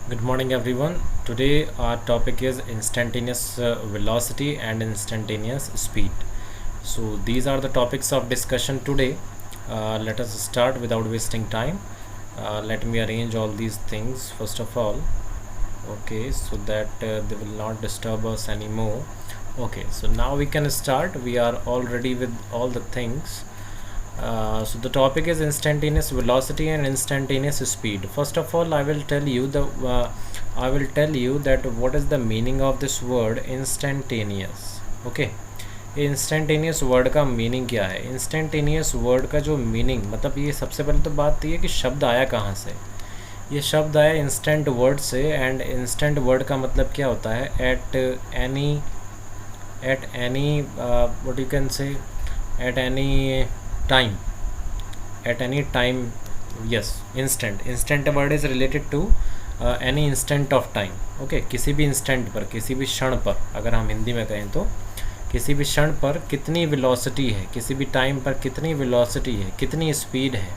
Good morning, everyone. Today, our topic is instantaneous velocity and instantaneous speed. So, these are the topics of discussion today. Let us start without wasting time. Let me arrange all these things first of all. Okay, so that they will not disturb us anymore. Okay, so now we can start. We are all ready with all the things. So the topic is instantaneous velocity and instantaneous speed. First of all, I will tell you that what is the meaning of this word instantaneous. Okay, instantaneous word का meaning क्या है? Instantaneous word का जो meaning मतलब ये सबसे पहले तो बात ये कि शब्द आया कहाँ से. ये शब्द आया इंस्टेंट वर्ड से. एंड इंस्टेंट वर्ड का मतलब क्या होता है? At any what you can say at any time. At any time. Yes, instant word is related to any instant of time. Okay, किसी भी इंस्टेंट पर, किसी भी क्षण पर, अगर हम हिंदी में कहें तो किसी भी क्षण पर कितनी वेलोसिटी है, किसी भी टाइम पर कितनी वेलोसिटी है, कितनी स्पीड है.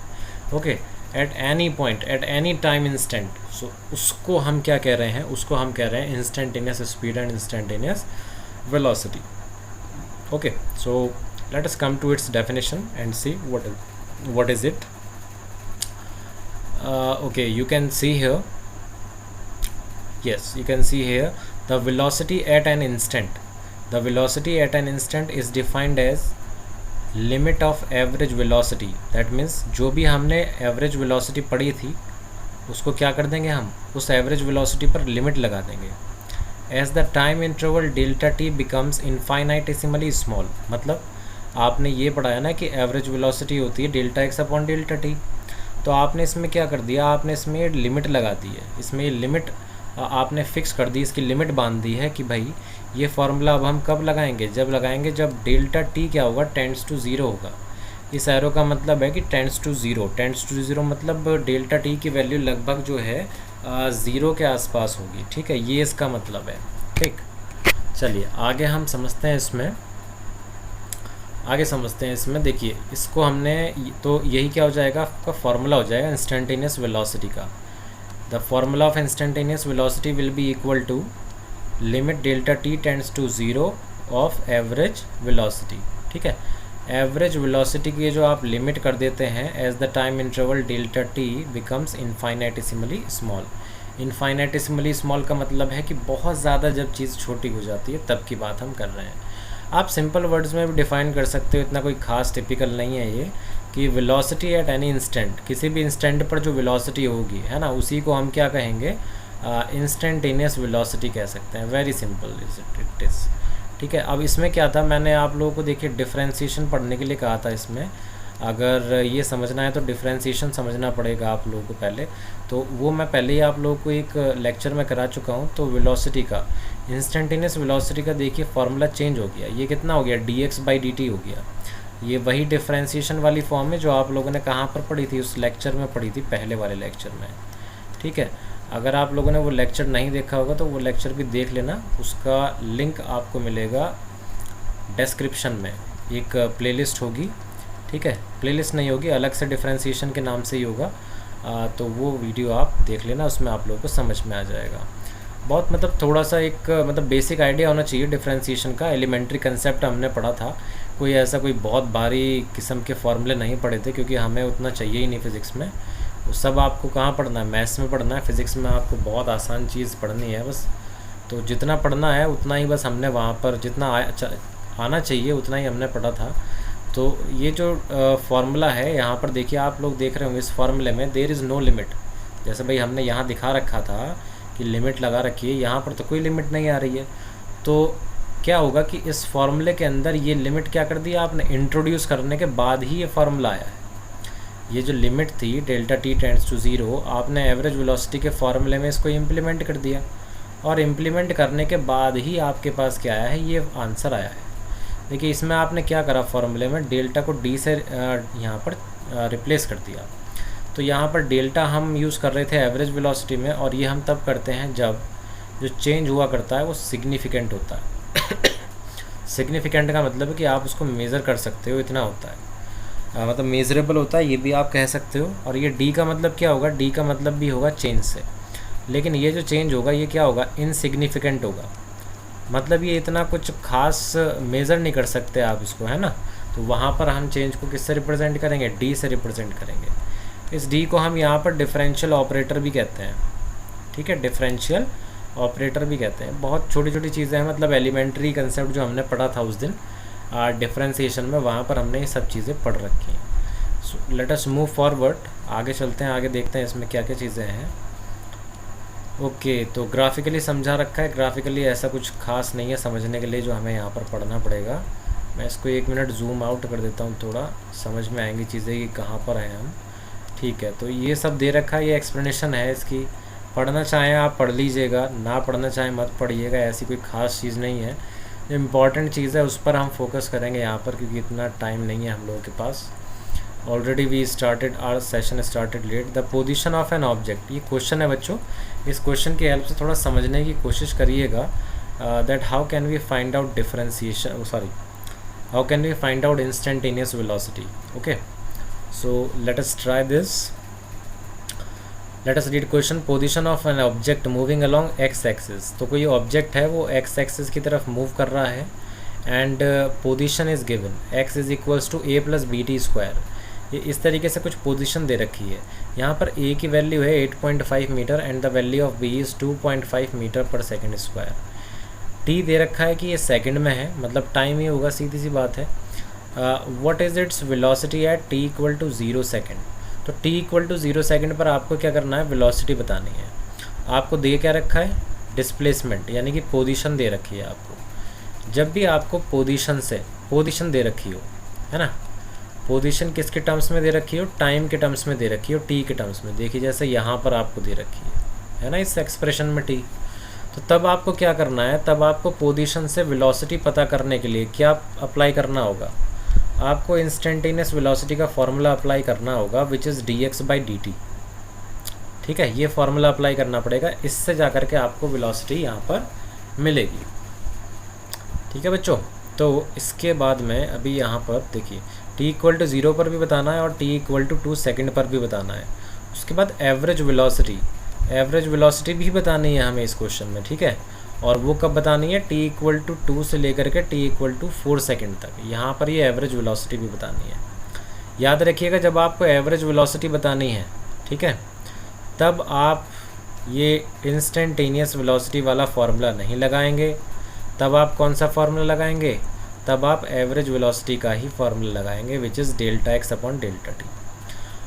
Okay, at any point, at any time instant. So उसको हम क्या कह रहे हैं? उसको हम कह रहे हैं instantaneous speed and instantaneous velocity. Okay, so let us come to its definition and see what is it. Okay, you can see here. Yes, you can see here the velocity at an instant. The velocity at an instant is defined as limit of average velocity. That means जो भी हमने average velocity पढ़ी थी उसको क्या कर देंगे? हम उस average velocity पर लिमिट लगा देंगे. As the time interval delta T becomes infinitesimally small. मतलब आपने ये पढ़ाया ना कि एवरेज वेलोसिटी होती है delta x upon delta T. तो आपने इसमें क्या कर दिया? आपने इसमें लिमिट लगा दी है. इसमें लिमिट आपने फिक्स कर दी, इसकी लिमिट बांध दी है कि भाई ये फार्मूला अब हम कब लगाएंगे? जब लगाएंगे जब डेल्टा टी क्या होगा? टेंड्स टू ज़ीरो होगा. इस एरो का मतलब है कि tends to zero. Tends to zero मतलब डेल्टा टी की वैल्यू लगभग जो है ज़ीरो के आसपास होगी. ठीक है, ये इसका मतलब है. ठीक, चलिए आगे हम समझते हैं इसमें. देखिए, इसको हमने तो यही क्या हो जाएगा? आपका फार्मूला हो जाएगा इंस्टेंटेनियस वेलोसिटी का. The formula of instantaneous velocity will be equal to limit delta t tends to zero of average velocity. ठीक है, एवरेज वेलोसिटी की जो आप लिमिट कर देते हैं as the time interval delta T becomes infinitesimally small. Infinitesimally small का मतलब है कि बहुत ज़्यादा जब चीज़ छोटी हो जाती है तब की बात हम कर रहे हैं. आप सिंपल वर्ड्स में भी डिफ़ाइन कर सकते हो, इतना कोई खास टिपिकल नहीं है ये कि वेलोसिटी एट एनी इंस्टेंट. किसी भी इंस्टेंट पर जो वेलोसिटी होगी है ना, उसी को हम क्या कहेंगे? इंस्टेंटेनियस वेलोसिटी कह सकते हैं. Very simple it is. ठीक है, अब इसमें क्या था? मैंने आप लोगों को देखिए डिफ्रेंसीशन पढ़ने के लिए कहा था. इसमें अगर ये समझना है तो डिफ्रेंसीशन समझना पड़ेगा आप लोगों को पहले. तो वो मैं पहले ही आप लोगों को एक लेक्चर में करा चुका हूँ. तो वेलोसिटी का, इंस्टेंटेनियस वेलोसिटी का देखिए फार्मूला चेंज हो गया. ये कितना हो गया? dx/dt हो गया. ये वही डिफ्रेंसीशन वाली फॉर्म है जो आप लोगों ने कहाँ पर पढ़ी थी? उस लेक्चर में पढ़ी थी, पहले वाले लेक्चर में. ठीक है, अगर आप लोगों ने वो लेक्चर नहीं देखा होगा तो वो लेक्चर भी देख लेना. उसका लिंक आपको मिलेगा डिस्क्रिप्शन में. एक प्लेलिस्ट होगी. ठीक है, प्लेलिस्ट नहीं होगी, अलग से डिफ्रेंसीशन के नाम से ही होगा. तो वो वीडियो आप देख लेना, उसमें आप लोगों को समझ में आ जाएगा. बहुत मतलब थोड़ा सा एक मतलब बेसिक आइडिया होना चाहिए डिफ्रेंसीशन का. एलिमेंट्री कंसेप्ट हमने पढ़ा था. कोई ऐसा कोई बहुत भारी किस्म के फॉर्मूले नहीं पढ़े थे क्योंकि हमें उतना चाहिए ही नहीं फिज़िक्स में. वो सब आपको कहाँ पढ़ना है? मैथ्स में पढ़ना है. फिज़िक्स में आपको बहुत आसान चीज़ पढ़नी है बस. तो जितना पढ़ना है उतना ही बस हमने वहाँ पर जितना आना चाहिए उतना ही हमने पढ़ा था. तो ये जो फार्मूला है यहाँ पर देखिए, आप लोग देख रहे होंगे इस फार्मूले में देयर इज़ नो लिमिट. जैसे भाई हमने यहाँ दिखा रखा था कि लिमिट लगा रखी है, यहाँ पर तो कोई लिमिट नहीं आ रही है. तो क्या होगा कि इस फार्मूले के अंदर ये लिमिट क्या कर दिया आपने? इंट्रोड्यूस करने के बाद ही ये फार्मूला आया है. ये जो लिमिट थी delta t tends to zero, आपने एवरेज वेलोसिटी के फार्मूले में इसको इम्प्लीमेंट कर दिया. और इम्प्लीमेंट करने के बाद ही आपके पास क्या आया है? ये आंसर आया है. देखिए, इसमें आपने क्या करा? फार्मूले में डेल्टा को डी से यहाँ पर रिप्लेस कर दिया. तो यहाँ पर डेल्टा हम यूज़ कर रहे थे एवरेज वेलोसिटी में, और ये हम तब करते हैं जब जो चेंज हुआ करता है वो सिग्निफिकेंट होता है. सिग्निफिकेंट का मतलब है कि आप उसको मेज़र कर सकते हो, इतना होता है. मतलब मेजरेबल होता है, ये भी आप कह सकते हो. और ये डी का मतलब क्या होगा? डी का मतलब भी होगा चेंज से. लेकिन ये जो चेंज होगा ये क्या होगा, इनसिग्निफिकेंट होगा, मतलब ये इतना कुछ खास मेज़र नहीं कर सकते आप इसको, है ना। तो वहाँ पर हम चेंज को किससे रिप्रेजेंट करेंगे, डी से रिप्रेजेंट करेंगे। इस डी को हम यहाँ पर डिफरेंशियल ऑपरेटर भी कहते हैं, ठीक है, डिफरेंशियल ऑपरेटर भी कहते हैं। बहुत छोटी छोटी चीज़ें हैं, मतलब एलिमेंट्री कंसेप्ट जो हमने पढ़ा था उस दिन डिफरेंशिएशन में, वहाँ पर हमने ये सब चीज़ें पढ़ रखी हैं। सो लेट अस मूव फॉरवर्ड, आगे चलते हैं, आगे देखते हैं इसमें क्या क्या चीज़ें हैं। ओके, तो ग्राफिकली समझा रखा है, ग्राफिकली ऐसा कुछ खास नहीं है समझने के लिए जो हमें यहाँ पर पढ़ना पड़ेगा। मैं इसको 1 मिनट जूम आउट कर देता हूँ, थोड़ा समझ में आएंगी चीज़ें कि कहाँ पर हैं हम। ठीक है, तो ये सब दे रखा है, ये एक्सप्लेनेशन है इसकी। पढ़ना चाहें आप पढ़ लीजिएगा, ना पढ़ना चाहें मत पढ़िएगा, ऐसी कोई ख़ास चीज़ नहीं है। जो इम्पॉर्टेंट चीज़ है उस पर हम फोकस करेंगे यहाँ पर, क्योंकि इतना टाइम नहीं है हम लोगों के पास। Already we started, our session started late. The position of an object, ये क्वेश्चन है बच्चों, इस क्वेश्चन की हेल्प से थोड़ा समझने की कोशिश करिएगा। That how can we find out differentiation, sorry, how can we find out instantaneous velocity. Okay, so let us try this. Let us read question. Position of an object moving along x axis, तो कोई object है वो x axis की तरफ move कर रहा है and position is given, x is equals to a plus b t square. ये इस तरीके से कुछ पोजीशन दे रखी है। यहाँ पर ए की वैल्यू है 8.5 meter and the value of b is 2.5 meter per second square. T दे रखा है कि ये सेकंड में है, मतलब टाइम ही होगा, सीधी सी बात है। What is its velocity at t equal to 0 second. तो टी इक्वल टू 0 सेकेंड पर आपको क्या करना है, वेलोसिटी बतानी है। आपको दे क्या रखा है, डिस्प्लेसमेंट, यानी कि पोजीशन दे रखी है आपको। जब भी आपको पोजीशन से पोजीशन दे रखी हो, है ना, पोजीशन किसके टर्म्स में दे रखी हो, टाइम के टर्म्स में दे रखी हो, टी के टर्म्स में। देखिए जैसे यहाँ पर आपको दे रखी है ना, इस एक्सप्रेशन में टी। तो तब आपको क्या करना है, तब आपको पोजीशन से वेलोसिटी पता करने के लिए क्या अप्लाई करना होगा, आपको इंस्टेंटेनियस वेलोसिटी का फॉर्मूला अप्लाई करना होगा, विच इज़ dx/dt। ठीक है, ये फॉर्मूला अप्लाई करना पड़ेगा, इससे जा कर के आपको वेलोसिटी यहाँ पर मिलेगी। ठीक है बच्चों, तो इसके बाद में अभी यहाँ पर देखिए t इक्वल टू 0 पर भी बताना है और t इक्वल टू 2 सेकेंड पर भी बताना है। उसके बाद एवरेज वेलोसिटी भी बतानी है हमें इस क्वेश्चन में। ठीक है, और वो कब बतानी है, t इक्वल टू 2 से लेकर के t इक्वल टू 4 सेकेंड तक, यहाँ पर ये एवरेज वेलोसिटी भी बतानी है। याद रखिएगा, जब आपको एवरेज वेलोसिटी बतानी है, ठीक है, तब आप ये इंस्टेंटेनियस वेलोसिटी वाला फार्मूला नहीं लगाएंगे। तब आप कौन सा फार्मूला लगाएंगे, तब आप एवरेज वेलोसिटी का ही फार्मूला लगाएंगे, which is delta x upon delta T.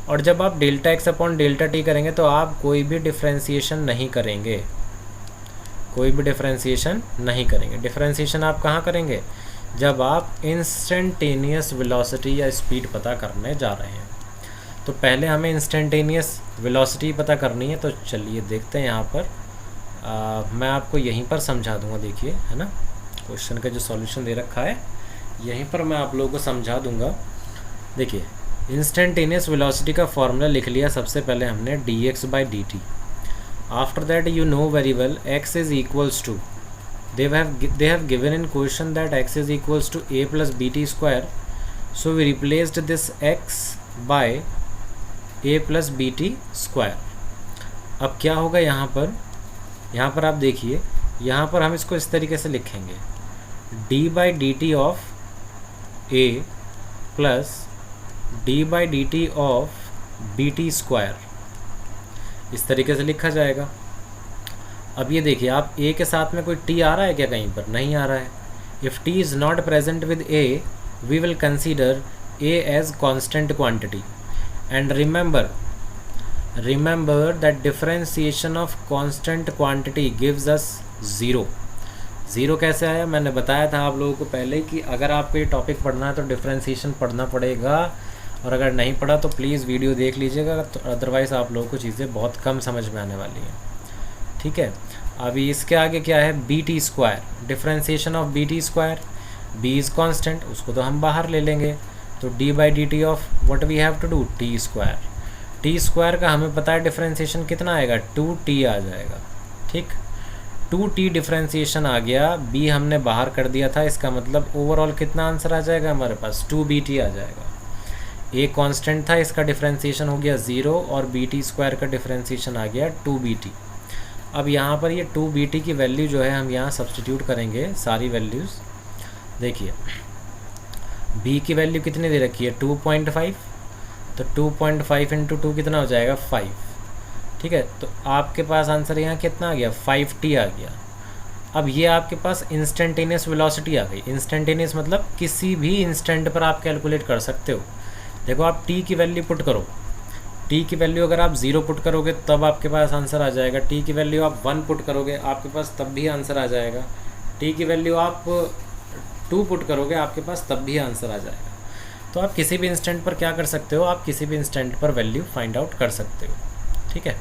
और जब आप delta x upon delta T करेंगे तो आप कोई भी डिफ्रेंसिएशन नहीं करेंगे, डिफ्रेंसिएशन आप कहाँ करेंगे, जब आप इंस्टेंटेनियस वेलोसिटी या स्पीड पता करने जा रहे हैं। तो पहले हमें इंस्टेंटेनियस वेलोसिटी पता करनी है, तो चलिए देखते हैं। यहाँ पर मैं आपको यहीं पर समझा दूंगा, देखिए, है ना, क्वेश्चन का जो सॉल्यूशन दे रखा है यहीं पर मैं आप लोगों को समझा दूंगा। देखिए, इंस्टेंटेनियस वेलोसिटी का फॉर्मूला लिख लिया सबसे पहले हमने, dx/dt। After that you know very well x is equals to, they have given in question that x is equals to a plus bt square, so we replaced this x by a plus bt square। अब क्या होगा यहाँ पर आप देखिए, यहाँ पर हम इसको इस तरीके से लिखेंगे, d/dt of a plus d/dt of bt square, इस तरीके से लिखा जाएगा। अब ये देखिए, आप a के साथ में कोई t आ रहा है क्या, कहीं पर नहीं आ रहा है। If t is not present with a, we will consider a as constant quantity. And remember that differentiation of constant quantity gives us 0। Zero कैसे आया, मैंने बताया था आप लोगों को पहले कि अगर आपको ये टॉपिक पढ़ना है तो डिफरेंशिएशन पढ़ना पड़ेगा, और अगर नहीं पढ़ा तो प्लीज़ वीडियो देख लीजिएगा, तो अदरवाइज़ आप लोगों को चीज़ें बहुत कम समझ में आने वाली हैं। ठीक है, अभी इसके आगे क्या है, b t square, differentiation of b t square, b is constant, उसको तो हम बाहर ले लेंगे, तो d/dt of what we have to do, t square. T square का हमें पता है डिफरेंशिएशन कितना आएगा, 2t आ जाएगा। ठीक, 2t डिफरेंशिएशन आ गया, b हमने बाहर कर दिया था, इसका मतलब ओवरऑल कितना आंसर आ जाएगा हमारे पास, 2bt आ जाएगा। a कांस्टेंट था, इसका डिफरेंशिएशन हो गया 0, और bt स्क्वायर का डिफरेंशिएशन आ गया 2bt। अब यहाँ पर ये 2bt की वैल्यू जो है हम यहाँ सब्सटीट्यूट करेंगे सारी वैल्यूज़। देखिए b की वैल्यू कितनी दे रखी है 2.5, तो 2.5 इंटू 2 कितना हो जाएगा 5। ठीक है, तो आपके पास आंसर यहाँ कितना आ गया 5t आ गया। अब ये आपके पास इंस्टेंटेनियस वेलोसिटी आ गई। इंस्टेंटेनियस मतलब किसी भी इंस्टेंट पर आप कैलकुलेट कर सकते हो। देखो आप t की वैल्यू पुट करो, t की वैल्यू अगर आप 0 पुट करोगे तब आपके पास आंसर आ जाएगा, t की वैल्यू आप 1 पुट करोगे आपके पास तब भी आंसर आ जाएगा, t की वैल्यू आप 2 पुट करोगे आपके पास तब भी आंसर आ जाएगा। तो आप किसी भी इंस्टेंट पर क्या कर सकते हो, आप किसी भी इंस्टेंट पर वैल्यू फाइंड आउट कर सकते हो। ठीक है,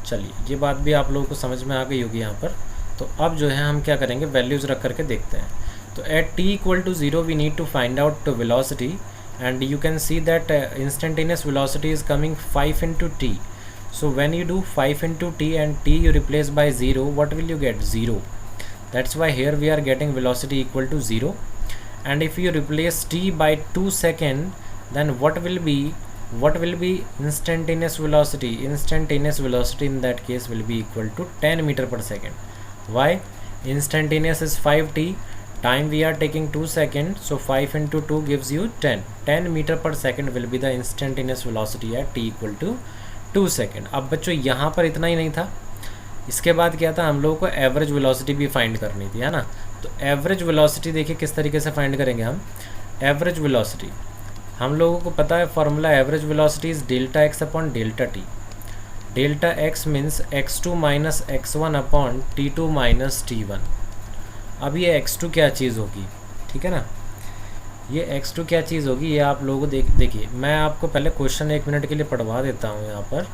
चलिए ये बात भी आप लोगों को समझ में आ गई होगी यहाँ पर। तो अब जो है हम क्या करेंगे, वैल्यूज़ रख करके देखते हैं। तो at t equal to 0 we need to find out velocity and you can see that instantaneous velocity is coming 5 into t. So when you do 5 into t and t you replace by 0, what will you get? 0. That's why here we are getting velocity equal to 0. And if you replace t by 2 second, then what will be instantaneous velocity? Instantaneous velocity in that case will be equal to 10 meter per second. Why? Instantaneous is 5t, time we are taking 2 seconds, so 5 into 2 gives you 10 meter per second will be the instantaneous velocity at t equal to 2 second. अब बच्चों यहाँ पर इतना ही नहीं था, इसके बाद क्या था, हम लोगों को एवरेज वेलोसिटी भी फाइंड करनी थी, है ना। तो एवरेज वेलोसिटी देखिए किस तरीके से फाइंड करेंगे हम। एवरेज वेलोसिटी हम लोगों को पता है formula, average velocity is delta x upon delta T. Delta x means x2 minus x1 upon t2 minus t1। अब ये x2 क्या चीज़ होगी, ठीक है ना, ये x2 क्या चीज़ होगी ये आप लोगों को देखिए मैं आपको पहले क्वेश्चन 1 मिनट के लिए पढ़वा देता हूँ। यहाँ पर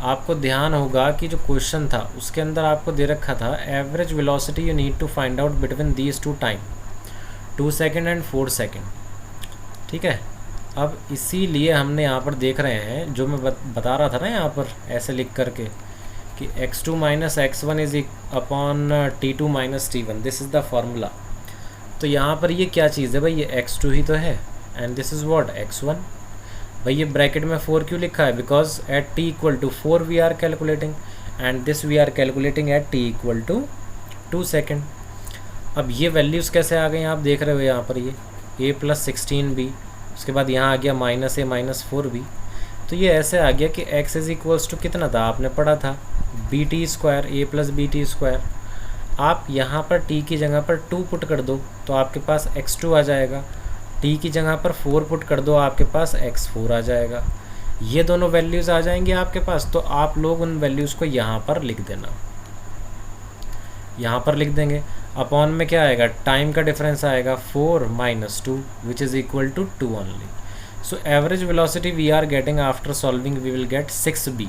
आपको ध्यान होगा कि जो क्वेश्चन था उसके अंदर आपको दे रखा था average velocity you need to find out between these 2 time, 2 second and 4 second. ठीक है, अब इसीलिए हमने यहाँ पर देख रहे हैं जो मैं बता रहा था ना यहाँ पर ऐसे लिख करके कि x2 minus x1 is upon t2 minus t1, this is the formula. तो यहाँ पर ये क्या चीज़ है भाई, ये x2 ही तो है and this is what x1। भाई ये ब्रैकेट में 4 क्यों लिखा है, because at t equal to 4 we are calculating and this we are calculating at t equal to 2 second. अब ये वैल्यूज़ कैसे आ गई आप देख रहे हो यहाँ पर, ये a प्लस 16b, उसके बाद यहाँ आ गया माइनस a माइनस 4b। तो ये ऐसे आ गया कि x इज इक्वल्स टू कितना था आपने पढ़ा था bt square, a plus bt square. आप यहाँ पर t की जगह पर 2 पुट कर दो तो आपके पास x2 आ जाएगा, t की जगह पर 4 पुट कर दो आपके पास x4 आ जाएगा। ये दोनों वैल्यूज़ आ जाएंगे आपके पास, तो आप लोग उन वैल्यूज़ को यहाँ पर लिख देना, यहाँ पर लिख देंगे। अपॉन में क्या आएगा, टाइम का डिफरेंस आएगा 4 minus 2 which is equal to 2 only. So average velocity we are getting after solving, we will get 6b,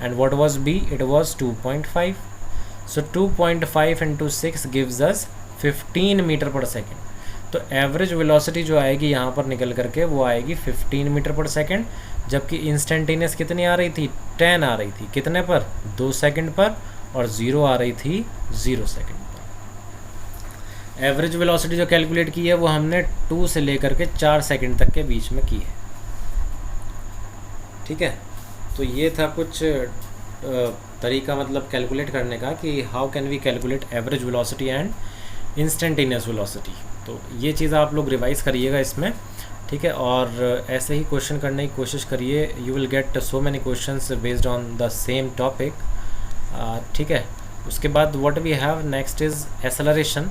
and what was b? It was 2.5. So 2.5 into 6 gives us 15 meter per second. तो average velocity जो आएगी यहाँ पर निकल करके वो आएगी 15 metre per second, जबकि इंस्टेंटेनियस कितनी आ रही थी, 10 आ रही थी, कितने पर, 2 सेकेंड पर, और 0 आ रही थी 0 सेकेंड पर। एवरेज वेलोसिटी जो कैलकुलेट की है वो हमने 2 से लेकर के 4 सेकंड तक के बीच में की है। ठीक है, तो ये था कुछ तरीका मतलब कैलकुलेट करने का कि how can we calculate average velocity and instantaneous velocity. तो ये चीज़ आप लोग रिवाइज़ करिएगा इसमें, ठीक है, और ऐसे ही क्वेश्चन करने की कोशिश करिए। You will get so many questions based on the same topic. ठीक है, उसके बाद what we have next is acceleration,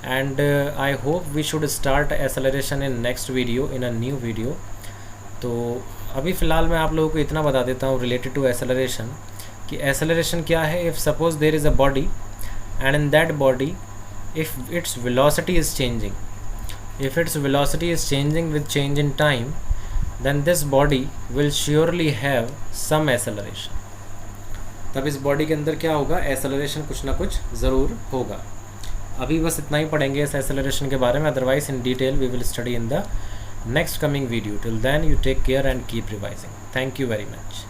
and I hope we should start acceleration in next video, in a new video। तो अभी फ़िलहाल मैं आप लोगों को इतना बता देता हूँ related to acceleration कि acceleration क्या है। if suppose there is a body and in that body if its velocity is changing, if its velocity is changing with change in time, then this body will surely have some acceleration। तब इस body के अंदर क्या होगा, acceleration कुछ ना कुछ ज़रूर होगा। अभी बस इतना ही पढ़ेंगे इस एक्सेलरेशन के बारे में, otherwise in detail we will study in the next coming video. Till then you take care and keep revising. Thank you very much.